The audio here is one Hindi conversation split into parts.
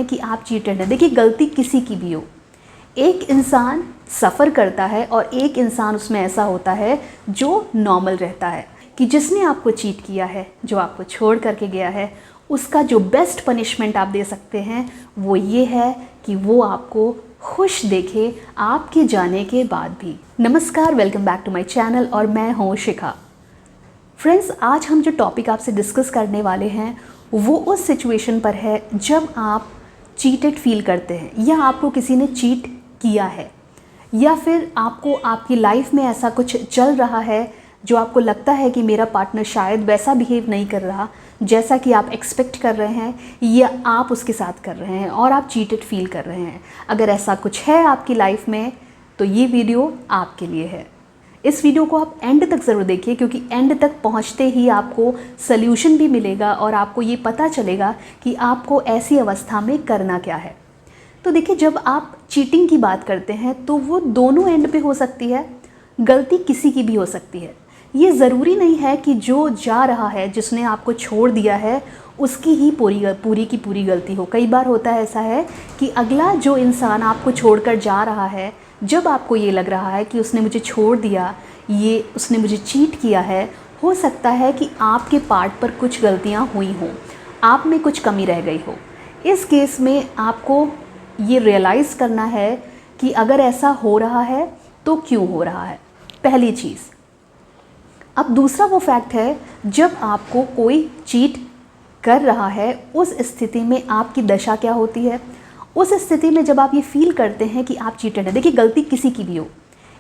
कि आप चीटेड हैं। देखिए, गलती किसी की भी हो, एक इंसान सफ़र करता है और एक इंसान उसमें ऐसा होता है जो नॉर्मल रहता है। कि जिसने आपको चीट किया है, जो आपको छोड़ करके गया है, उसका जो बेस्ट पनिशमेंट आप दे सकते हैं वो ये है कि वो आपको खुश देखे आपके जाने के बाद भी। नमस्कार, welcome back to my channel और मैं हूँ शिखा। फ्रेंड्स, आज हम जो टॉपिक आपसे डिस्कस करने वाले हैं वो उस सिचुएशन पर है जब आप चीटेड फील करते हैं या आपको किसी ने चीट किया है, या फिर आपको आपकी लाइफ में ऐसा कुछ चल रहा है जो आपको लगता है कि मेरा पार्टनर शायद वैसा बिहेव नहीं कर रहा जैसा कि आप एक्सपेक्ट कर रहे हैं या आप उसके साथ कर रहे हैं और आप चीटेड फील कर रहे हैं। अगर ऐसा कुछ है आपकी लाइफ में तो ये वीडियो आपके लिए है। इस वीडियो को आप एंड तक ज़रूर देखिए, क्योंकि एंड तक पहुंचते ही आपको सल्यूशन भी मिलेगा और आपको ये पता चलेगा कि आपको ऐसी अवस्था में करना क्या है। तो देखिए, जब आप चीटिंग की बात करते हैं तो वो दोनों एंड पे हो सकती है, गलती किसी की भी हो सकती है। ये ज़रूरी नहीं है कि जो जा रहा है, जिसने आपको छोड़ दिया है, उसकी ही पूरी की पूरी गलती हो। कई बार होता है ऐसा है कि अगला जो इंसान आपको छोड़कर जा रहा है, जब आपको ये लग रहा है कि उसने मुझे छोड़ दिया, ये उसने मुझे चीट किया है, हो सकता है कि आपके पार्ट पर कुछ गलतियाँ हुई हों, आप में कुछ कमी रह गई हो। इस केस में आपको ये रियलाइज़ करना है कि अगर ऐसा हो रहा है तो क्यों हो रहा है, पहली चीज़। अब दूसरा वो फैक्ट है, जब आपको कोई चीट कर रहा है उस स्थिति में आपकी दशा क्या होती है। उस स्थिति में जब आप ये फील करते हैं कि आप चीटेड हैं, देखिए गलती किसी की भी हो,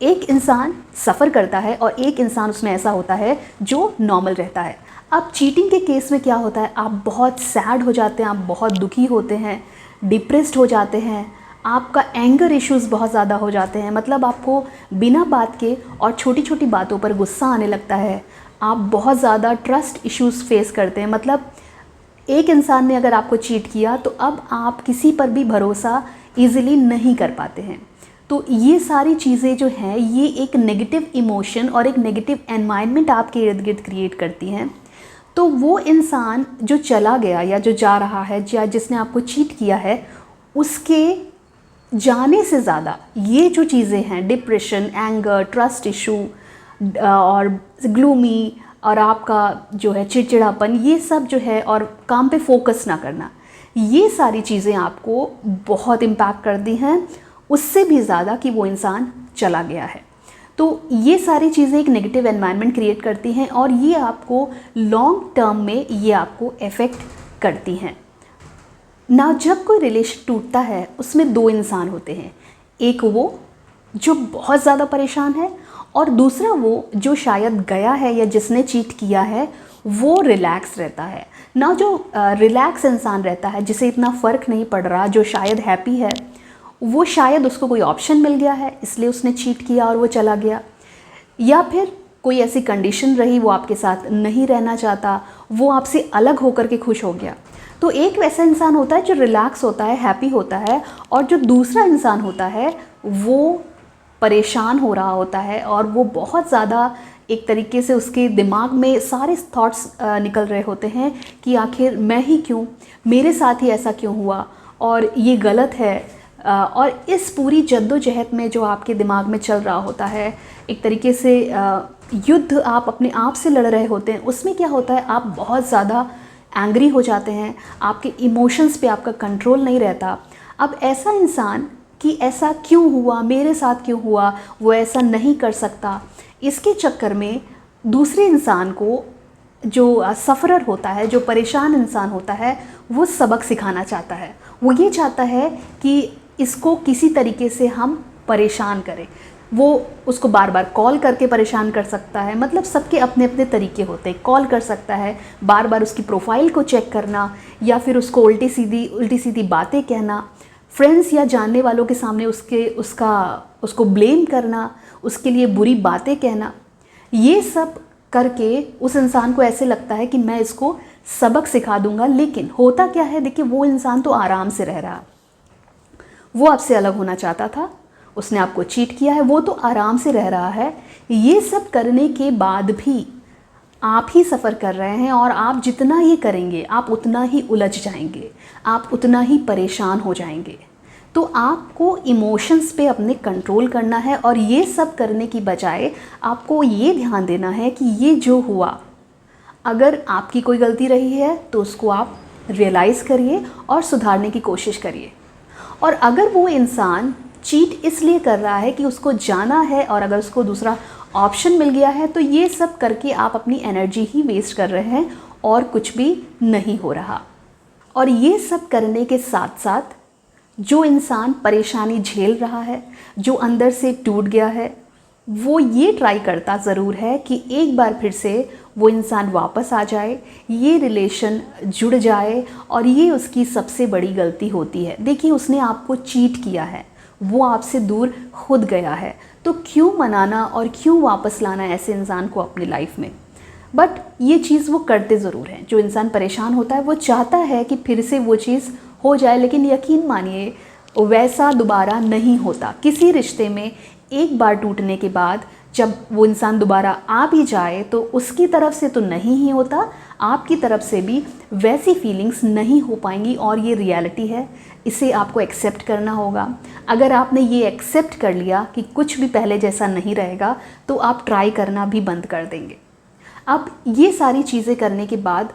एक इंसान सफ़र करता है और एक इंसान उसमें ऐसा होता है जो नॉर्मल रहता है। अब चीटिंग के केस में क्या होता है, आप बहुत सैड हो जाते हैं, आप बहुत दुखी होते हैं, डिप्रेस्ड हो जाते हैं, आपका एंगर इश्यूज़ बहुत ज़्यादा हो जाते हैं। मतलब आपको बिना बात के और छोटी छोटी बातों पर गुस्सा आने लगता है, आप बहुत ज़्यादा ट्रस्ट इश्यूज़ फेस करते हैं। मतलब एक इंसान ने अगर आपको चीट किया तो अब आप किसी पर भी भरोसा ईज़िली नहीं कर पाते हैं। तो ये सारी चीज़ें जो हैं, ये एक नेगेटिव इमोशन और एक नेगेटिव एनवायरनमेंट आपके इर्द गिर्द क्रिएट करती हैं। तो वो इंसान जो चला गया या जो जा रहा है या जिसने आपको चीट किया है, उसके जाने से ज़्यादा ये जो चीज़ें हैं, डिप्रेशन, एंगर, ट्रस्ट इशू और ग्लूमी और आपका जो है चिड़चिड़ापन, ये सब जो है, और काम पे फोकस ना करना, ये सारी चीज़ें आपको बहुत इम्पैक्ट करती हैं, उससे भी ज़्यादा कि वो इंसान चला गया है। तो ये सारी चीज़ें एक नेगेटिव एनवायरनमेंट क्रिएट करती हैं और ये आपको लॉन्ग टर्म में ये आपको इफ़ेक्ट करती हैं ना। जब कोई रिलेशन टूटता है उसमें दो इंसान होते हैं, एक वो जो बहुत ज़्यादा परेशान है और दूसरा वो जो शायद गया है या जिसने चीट किया है वो रिलैक्स रहता है ना। जो रिलैक्स इंसान रहता है, जिसे इतना फ़र्क नहीं पड़ रहा, जो शायद हैप्पी है, वो शायद उसको कोई ऑप्शन मिल गया है इसलिए उसने चीट किया और वो चला गया, या फिर कोई ऐसी कंडीशन रही, वो आपके साथ नहीं रहना चाहता, वो आपसे अलग होकर के खुश हो गया। तो एक वैसा इंसान होता है जो रिलैक्स होता है, हैप्पी होता है, और जो दूसरा इंसान होता है वो परेशान हो रहा होता है और वो बहुत ज़्यादा एक तरीके से उसके दिमाग में सारे थॉट्स निकल रहे होते हैं कि आखिर मैं ही क्यों, मेरे साथ ही ऐसा क्यों हुआ और ये गलत है। और इस पूरी जद्दोजहद में जो आपके दिमाग में चल रहा होता है, एक तरीके से युद्ध आप अपने आप से लड़ रहे होते हैं, उसमें क्या होता है, आप बहुत ज़्यादा एंग्री हो जाते हैं, आपके इमोशंस पे आपका कंट्रोल नहीं रहता। अब ऐसा इंसान कि ऐसा क्यों हुआ, मेरे साथ क्यों हुआ, वो ऐसा नहीं कर सकता, इसके चक्कर में दूसरे इंसान को, जो सफ़रर होता है, जो परेशान इंसान होता है, वो सबक सिखाना चाहता है। वो ये चाहता है कि इसको किसी तरीके से हम परेशान करें। वो उसको बार बार कॉल करके परेशान कर सकता है, मतलब सबके अपने अपने तरीके होते हैं। कॉल कर सकता है, बार बार उसकी प्रोफाइल को चेक करना, या फिर उसको उल्टी सीधी बातें कहना, फ्रेंड्स या जानने वालों के सामने उसको ब्लेम करना, उसके लिए बुरी बातें कहना। ये सब करके उस इंसान को ऐसे लगता है कि मैं इसको सबक सिखा दूंगा। लेकिन होता क्या है, देखिए वो इंसान तो आराम से रह रहा, वो आपसे अलग होना चाहता था, उसने आपको चीट किया है, वो तो आराम से रह रहा है। ये सब करने के बाद भी आप ही सफ़र कर रहे हैं और आप जितना ये करेंगे आप उतना ही उलझ जाएंगे, आप उतना ही परेशान हो जाएंगे। तो आपको इमोशंस पे अपने कंट्रोल करना है और ये सब करने की बजाय आपको ये ध्यान देना है कि ये जो हुआ, अगर आपकी कोई गलती रही है तो उसको आप रियलाइज़ करिए और सुधारने की कोशिश करिए। और अगर वो इंसान चीट इसलिए कर रहा है कि उसको जाना है और अगर उसको दूसरा ऑप्शन मिल गया है, तो ये सब करके आप अपनी एनर्जी ही वेस्ट कर रहे हैं और कुछ भी नहीं हो रहा। और ये सब करने के साथ साथ जो इंसान परेशानी झेल रहा है, जो अंदर से टूट गया है, वो ये ट्राई करता ज़रूर है कि एक बार फिर से वो इंसान वापस आ जाए, ये रिलेशन जुड़ जाए। और ये उसकी सबसे बड़ी गलती होती है। देखिए, उसने आपको चीट किया है, वो आपसे दूर खुद गया है, तो क्यों मनाना और क्यों वापस लाना ऐसे इंसान को अपनी लाइफ में। बट ये चीज़ वो करते ज़रूर हैं। जो इंसान परेशान होता है वो चाहता है कि फिर से वो चीज़ हो जाए, लेकिन यकीन मानिए वैसा दोबारा नहीं होता। किसी रिश्ते में एक बार टूटने के बाद जब वो इंसान दोबारा आ भी जाए तो उसकी तरफ से तो नहीं ही होता, आपकी तरफ से भी वैसी फीलिंग्स नहीं हो पाएंगी। और ये रियलिटी है, इसे आपको एक्सेप्ट करना होगा। अगर आपने ये एक्सेप्ट कर लिया कि कुछ भी पहले जैसा नहीं रहेगा, तो आप ट्राई करना भी बंद कर देंगे। अब ये सारी चीज़ें करने के बाद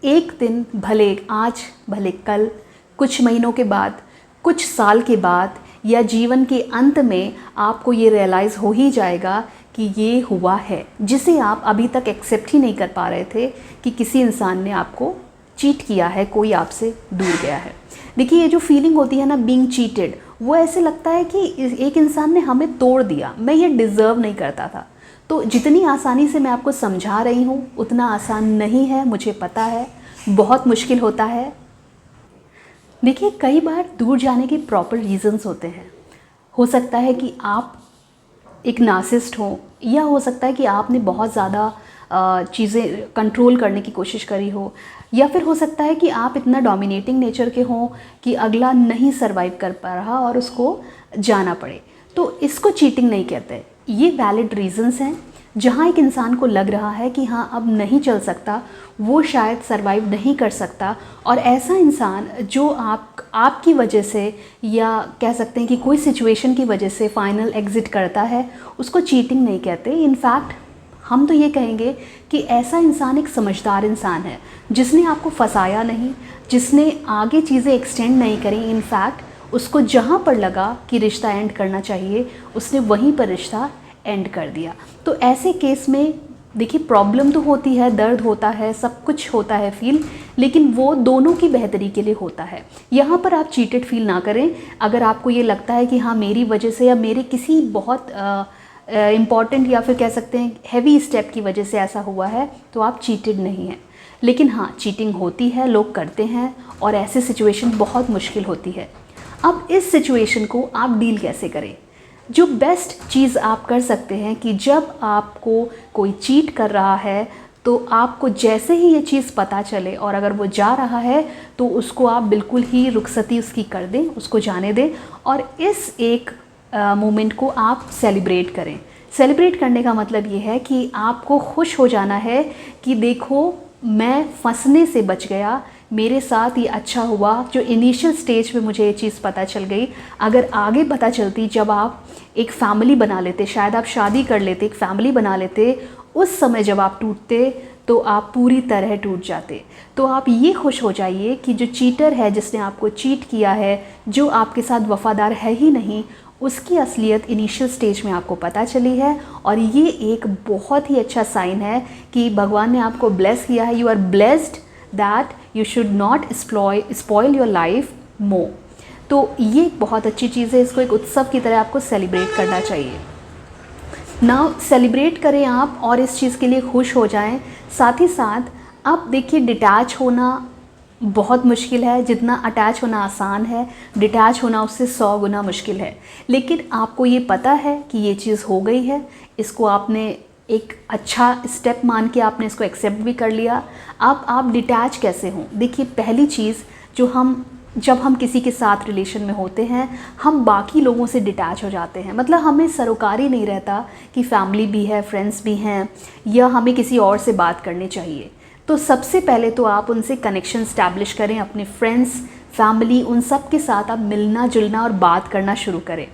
एक दिन, भले आज भले कल, कुछ महीनों के बाद, कुछ साल के बाद या जीवन के अंत में आपको ये रियलाइज़ हो ही जाएगा कि ये हुआ है, जिसे आप अभी तक एक्सेप्ट ही नहीं कर पा रहे थे कि किसी इंसान ने आपको चीट किया है, कोई आपसे दूर गया है। देखिए, ये जो फीलिंग होती है ना, बीइंग चीटेड, वो ऐसे लगता है कि एक इंसान ने हमें तोड़ दिया, मैं ये डिज़र्व नहीं करता था। तो जितनी आसानी से मैं आपको समझा रही हूँ उतना आसान नहीं है, मुझे पता है, बहुत मुश्किल होता है। देखिए, कई बार दूर जाने के प्रॉपर रीज़न्स होते हैं। हो सकता है कि आप एक नार्सिसिस्ट हो, या हो सकता है कि आपने बहुत ज़्यादा चीज़ें कंट्रोल करने की कोशिश करी हो, या फिर हो सकता है कि आप इतना डोमिनेटिंग नेचर के हों कि अगला नहीं सर्वाइव कर पा रहा और उसको जाना पड़े। तो इसको चीटिंग नहीं कहते। ये वैलिड रीज़न्स हैं जहाँ एक इंसान को लग रहा है कि हाँ अब नहीं चल सकता, वो शायद सरवाइव नहीं कर सकता। और ऐसा इंसान जो आपकी वजह से, या कह सकते हैं कि कोई सिचुएशन की वजह से फाइनल एग्ज़िट करता है, उसको चीटिंग नहीं कहते। इनफैक्ट हम तो ये कहेंगे कि ऐसा इंसान एक समझदार इंसान है, जिसने आपको फंसाया नहीं, जिसने आगे चीज़ें एक्सटेंड नहीं करी। इनफैक्ट उसको जहाँ पर लगा कि रिश्ता एंड करना चाहिए, उसने वहीं पर रिश्ता एंड कर दिया। तो ऐसे केस में देखिए, प्रॉब्लम तो होती है, दर्द होता है, सब कुछ होता है फील, लेकिन वो दोनों की बेहतरी के लिए होता है। यहाँ पर आप चीटेड फील ना करें। अगर आपको ये लगता है कि हाँ मेरी वजह से या मेरे किसी बहुत इम्पॉर्टेंट या फिर कह सकते हैं हैवी स्टेप की वजह से ऐसा हुआ है, तो आप चीटेड नहीं हैं। लेकिन हाँ, चीटिंग होती है, लोग करते हैं, और ऐसी सिचुएशन बहुत मुश्किल होती है। अब इस सिचुएशन को आप डील कैसे करें? जो बेस्ट चीज़ आप कर सकते हैं कि जब आपको कोई चीट कर रहा है, तो आपको जैसे ही ये चीज़ पता चले और अगर वो जा रहा है, तो उसको आप बिल्कुल ही रुखसती उसकी कर दें, उसको जाने दें, और इस एक मोमेंट को आप सेलिब्रेट करें। सेलिब्रेट करने का मतलब ये है कि आपको खुश हो जाना है कि देखो, मैं फंसने से बच गया, मेरे साथ ये अच्छा हुआ जो इनिशियल स्टेज पे मुझे ये चीज़ पता चल गई। अगर आगे पता चलती, जब आप एक फैमिली बना लेते, शायद आप शादी कर लेते, एक फैमिली बना लेते, उस समय जब आप टूटते तो आप पूरी तरह टूट जाते। तो आप ये खुश हो जाइए कि जो चीटर है, जिसने आपको चीट किया है, जो आपके साथ वफ़ादार है ही नहीं, उसकी असलियत इनिशियल स्टेज में आपको पता चली है। और ये एक बहुत ही अच्छा साइन है कि भगवान ने आपको ब्लेस किया है। You are blessed that you should not spoil your life more. तो ये बहुत अच्छी चीज़ है, इसको एक उत्सव की तरह आपको सेलिब्रेट करना चाहिए। नाउ सेलिब्रेट करें आप और इस चीज़ के लिए खुश हो जाएं। साथ ही साथ अब देखिए, डिटैच होना बहुत मुश्किल है। जितना अटैच होना आसान है, डिटैच होना उससे 100 गुना मुश्किल है। लेकिन आपको ये पता है कि ये चीज़ हो गई है, इसको आपने एक अच्छा स्टेप मान के आपने इसको एक्सेप्ट भी कर लिया। अब आप डिटैच कैसे हों? देखिए, पहली चीज़ जो हम जब हम किसी के साथ रिलेशन में होते हैं हम बाकी लोगों से डिटैच हो जाते हैं, मतलब हमें सरोकारी नहीं रहता कि फैमिली भी है, फ्रेंड्स भी हैं, या हमें किसी और से बात करनी चाहिए। तो सबसे पहले तो आप उनसे कनेक्शन स्टैब्लिश करें, अपने फ्रेंड्स, फैमिली, उन सब के साथ आप मिलना जुलना और बात करना शुरू करें।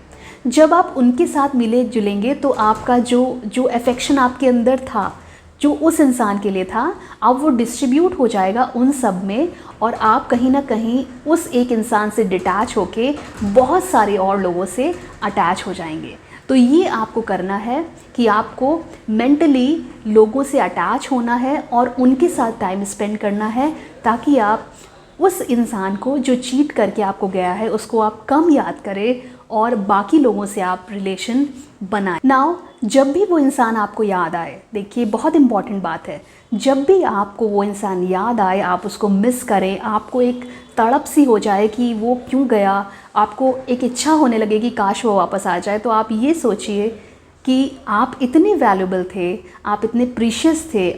जब आप उनके साथ मिले जुलेंगे तो आपका जो अफेक्शन आपके अंदर था, जो उस इंसान के लिए था, अब वो डिस्ट्रीब्यूट हो जाएगा उन सब में, और आप कहीं ना कहीं उस एक इंसान से डिटैच होके बहुत सारे और लोगों से अटैच हो जाएंगे। तो ये आपको करना है कि आपको मेंटली लोगों से अटैच होना है और उनके साथ टाइम स्पेंड करना है, ताकि आप उस इंसान को जो चीट करके आपको गया है उसको आप कम याद करें और बाकी लोगों से आप रिलेशन बनाएं। नाउ जब भी वो इंसान आपको याद आए, देखिए बहुत इंपॉर्टेंट बात है, जब भी आपको वो इंसान याद आए आप उसको मिस करें, आपको एक तड़प सी हो जाए कि वो क्यों गया, आपको एक इच्छा होने लगे कि काश वो वापस आ जाए, तो आप ये सोचिए कि आप इतने वैल्यूबल थे, आप इतने प्रीशियस थे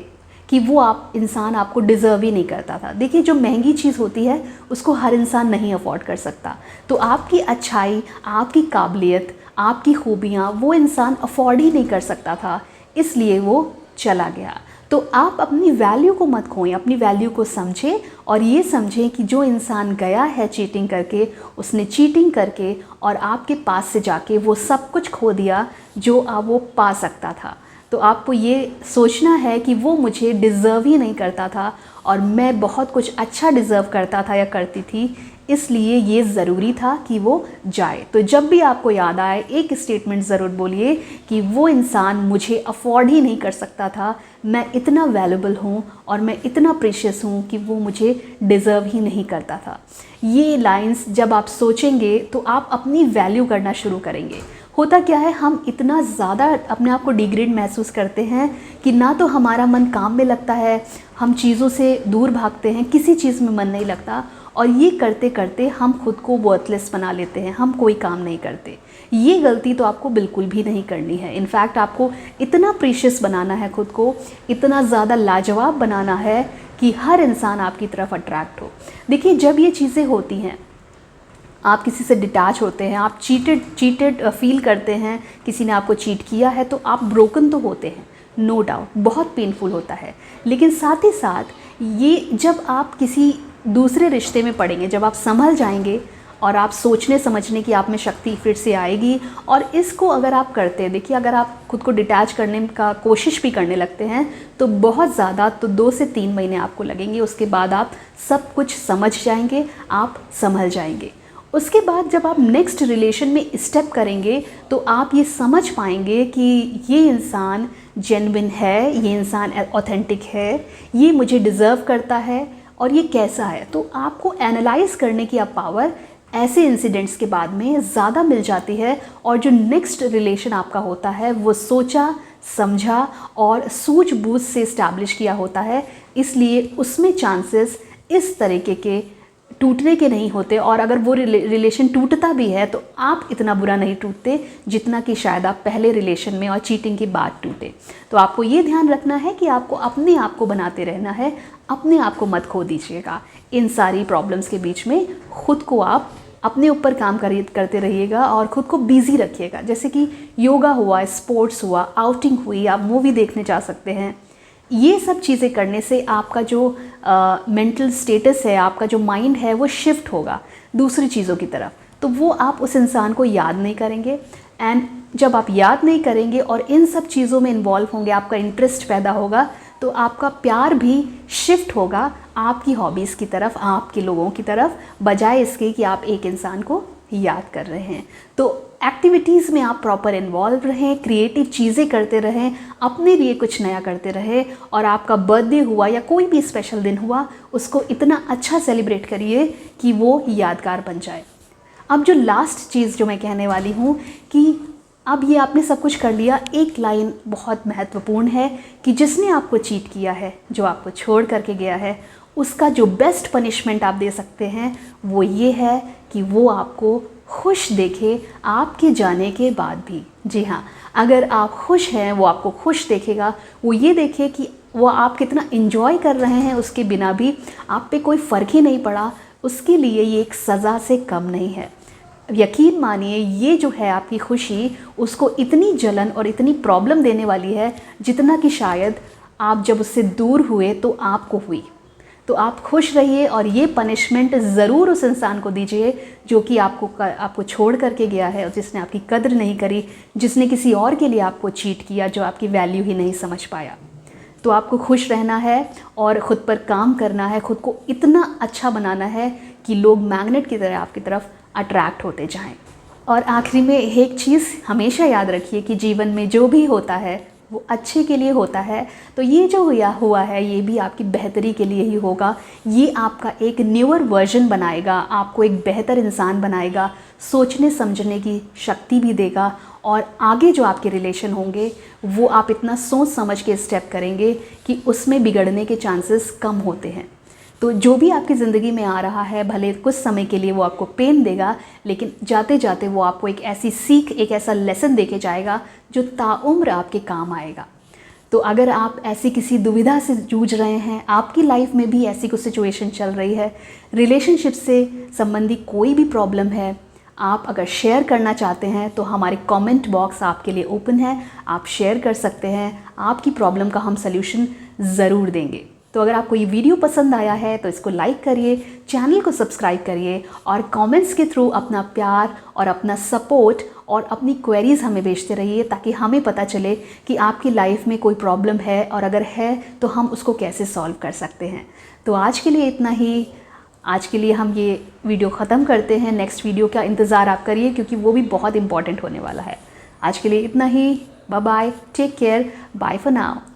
कि वो आप इंसान आपको डिज़र्व ही नहीं करता था। देखिए जो महंगी चीज़ होती है उसको हर इंसान नहीं अफोर्ड कर सकता, तो आपकी अच्छाई, आपकी काबिलियत, आपकी खूबियाँ वो इंसान अफोर्ड ही नहीं कर सकता था, इसलिए वो चला गया। तो आप अपनी वैल्यू को मत खोएं, अपनी वैल्यू को समझें और ये समझें कि जो इंसान गया है चीटिंग करके, उसने चीटिंग करके और आपके पास से जाके वो सब कुछ खो दिया जो अब वो पा सकता था। तो आपको ये सोचना है कि वो मुझे डिज़र्व ही नहीं करता था और मैं बहुत कुछ अच्छा डिज़र्व करता था या करती थी, इसलिए ये ज़रूरी था कि वो जाए। तो जब भी आपको याद आए एक स्टेटमेंट ज़रूर बोलिए कि वो इंसान मुझे अफोर्ड ही नहीं कर सकता था, मैं इतना वैल्यूबल हूँ और मैं इतना प्रीशियस हूँ कि वो मुझे डिज़र्व ही नहीं करता था। ये लाइंस जब आप सोचेंगे तो आप अपनी वैल्यू करना शुरू करेंगे। होता क्या है, हम इतना ज़्यादा अपने आप को डिग्रेड महसूस करते हैं कि ना तो हमारा मन काम में लगता है, हम चीज़ों से दूर भागते हैं, किसी चीज़ में मन नहीं लगता, और ये करते करते हम खुद को वर्थलेस बना लेते हैं, हम कोई काम नहीं करते। ये गलती तो आपको बिल्कुल भी नहीं करनी है। इनफैक्ट आपको इतना प्रीशियस बनाना है खुद को, इतना ज़्यादा लाजवाब बनाना है कि हर इंसान आपकी तरफ अट्रैक्ट हो। देखिए जब ये चीज़ें होती हैं, आप किसी से डिटैच होते हैं, आप चीटेड फील करते हैं, किसी ने आपको चीट किया है, तो आप ब्रोकन तो होते हैं, नो डाउट, बहुत पेनफुल होता है। लेकिन साथ ही साथ ये जब आप किसी दूसरे रिश्ते में पड़ेंगे, जब आप संभल जाएंगे और आप सोचने समझने की आप में शक्ति फिर से आएगी, और इसको अगर आप करते हैं, देखिए अगर आप खुद को डिटैच करने का कोशिश भी करने लगते हैं तो बहुत ज़्यादा तो 2 से 3 महीने आपको लगेंगे, उसके बाद आप सब कुछ समझ जाएंगे, आप संभल जाएंगे। उसके बाद जब आप नेक्स्ट रिलेशन में स्टेप करेंगे तो आप ये समझ पाएंगे कि ये इंसान जेन्युइन है, ये इंसान ऑथेंटिक है, ये मुझे डिज़र्व करता है और ये कैसा है। तो आपको एनालाइज करने की अब पावर ऐसे इंसिडेंट्स के बाद में ज़्यादा मिल जाती है, और जो नेक्स्ट रिलेशन आपका होता है वो सोचा समझा और सूझबूझ से इस्टेब्लिश किया होता है, इसलिए उसमें चांसेस इस तरीके के टूटने के नहीं होते। और अगर वो रिलेशन टूटता भी है तो आप इतना बुरा नहीं टूटते जितना कि शायद आप पहले रिलेशन में और चीटिंग के बाद टूटे। तो आपको ये ध्यान रखना है कि आपको अपने आप को बनाते रहना है, अपने आप को मत खो दीजिएगा। इन सारी प्रॉब्लम्स के बीच में खुद को आप अपने ऊपर काम करते रहिएगा और ख़ुद को बिज़ी रखिएगा। जैसे कि योगा हुआ, स्पोर्ट्स हुआ, आउटिंग हुई, आप मूवी देखने जा सकते हैं। ये सब चीज़ें करने से आपका जो मेंटल स्टेटस है, आपका जो माइंड है, वो शिफ्ट होगा दूसरी चीज़ों की तरफ। तो वो आप उस इंसान को याद नहीं करेंगे, एंड जब आप याद नहीं करेंगे और इन सब चीज़ों में इन्वॉल्व होंगे, आपका इंटरेस्ट पैदा होगा, तो आपका प्यार भी शिफ्ट होगा आपकी हॉबीज़ की तरफ, आपके लोगों की तरफ, बजाय इसके कि आप एक इंसान को याद कर रहे हैं। तो एक्टिविटीज़ में आप प्रॉपर इन्वॉल्व रहें, क्रिएटिव चीज़ें करते रहें, अपने लिए कुछ नया करते रहें, और आपका बर्थडे हुआ या कोई भी स्पेशल दिन हुआ उसको इतना अच्छा सेलिब्रेट करिए कि वो यादगार बन जाए। अब जो लास्ट चीज़ जो मैं कहने वाली हूँ कि अब ये आपने सब कुछ कर लिया, एक लाइन बहुत महत्वपूर्ण है कि जिसने आपको चीट किया है, जो आपको छोड़ करके गया है, उसका जो बेस्ट पनिशमेंट आप दे सकते हैं वो ये है कि वो आपको खुश देखे आपके जाने के बाद भी। जी हाँ, अगर आप खुश हैं वो आपको खुश देखेगा, वो ये देखे कि वो आप कितना एंजॉय कर रहे हैं, उसके बिना भी आप पे कोई फ़र्क ही नहीं पड़ा, उसके लिए ये एक सज़ा से कम नहीं है। यकीन मानिए ये जो है आपकी खुशी, उसको इतनी जलन और इतनी प्रॉब्लम देने वाली है जितना कि शायद आप जब उससे दूर हुए तो आपको हुई। तो आप खुश रहिए और ये पनिशमेंट ज़रूर उस इंसान को दीजिए जो कि आपको छोड़ करके गया है और जिसने आपकी कद्र नहीं करी, जिसने किसी और के लिए आपको चीट किया, जो आपकी वैल्यू ही नहीं समझ पाया। तो आपको खुश रहना है और ख़ुद पर काम करना है, ख़ुद को इतना अच्छा बनाना है कि लोग मैग्नेट की तरह आपकी तरफ अट्रैक्ट होते जाएं। और आखिरी में एक चीज़ हमेशा याद रखिए कि जीवन में जो भी होता है वो अच्छे के लिए होता है। तो ये जो हुआ है ये भी आपकी बेहतरी के लिए ही होगा। ये आपका एक न्यूअर वर्जन बनाएगा, आपको एक बेहतर इंसान बनाएगा, सोचने समझने की शक्ति भी देगा और आगे जो आपके रिलेशन होंगे वो आप इतना सोच समझ के स्टेप करेंगे कि उसमें बिगड़ने के चांसेस कम होते हैं। तो जो भी आपकी ज़िंदगी में आ रहा है, भले कुछ समय के लिए वो आपको पेन देगा, लेकिन जाते जाते वो आपको एक ऐसी सीख, एक ऐसा लेसन देके जाएगा जो ताउम्र आपके काम आएगा। तो अगर आप ऐसी किसी दुविधा से जूझ रहे हैं, आपकी लाइफ में भी ऐसी कुछ सिचुएशन चल रही है, रिलेशनशिप से संबंधी कोई भी प्रॉब्लम है, आप अगर शेयर करना चाहते हैं तो हमारे कमेंट बॉक्स आपके लिए ओपन है, आप शेयर कर सकते हैं। आपकी प्रॉब्लम का हम सल्यूशन ज़रूर देंगे। तो अगर आपको ये वीडियो पसंद आया है तो इसको लाइक करिए, चैनल को सब्सक्राइब करिए और कमेंट्स के थ्रू अपना प्यार और अपना सपोर्ट और अपनी क्वेरीज़ हमें भेजते रहिए ताकि हमें पता चले कि आपकी लाइफ में कोई प्रॉब्लम है और अगर है तो हम उसको कैसे सॉल्व कर सकते हैं। तो आज के लिए इतना ही। आज के लिए हम ये वीडियो ख़त्म करते हैं। नेक्स्ट वीडियो का इंतज़ार आप करिए क्योंकि वो भी बहुत इंपॉर्टेंट होने वाला है। आज के लिए इतना ही। Bye bye, take care, bye for now.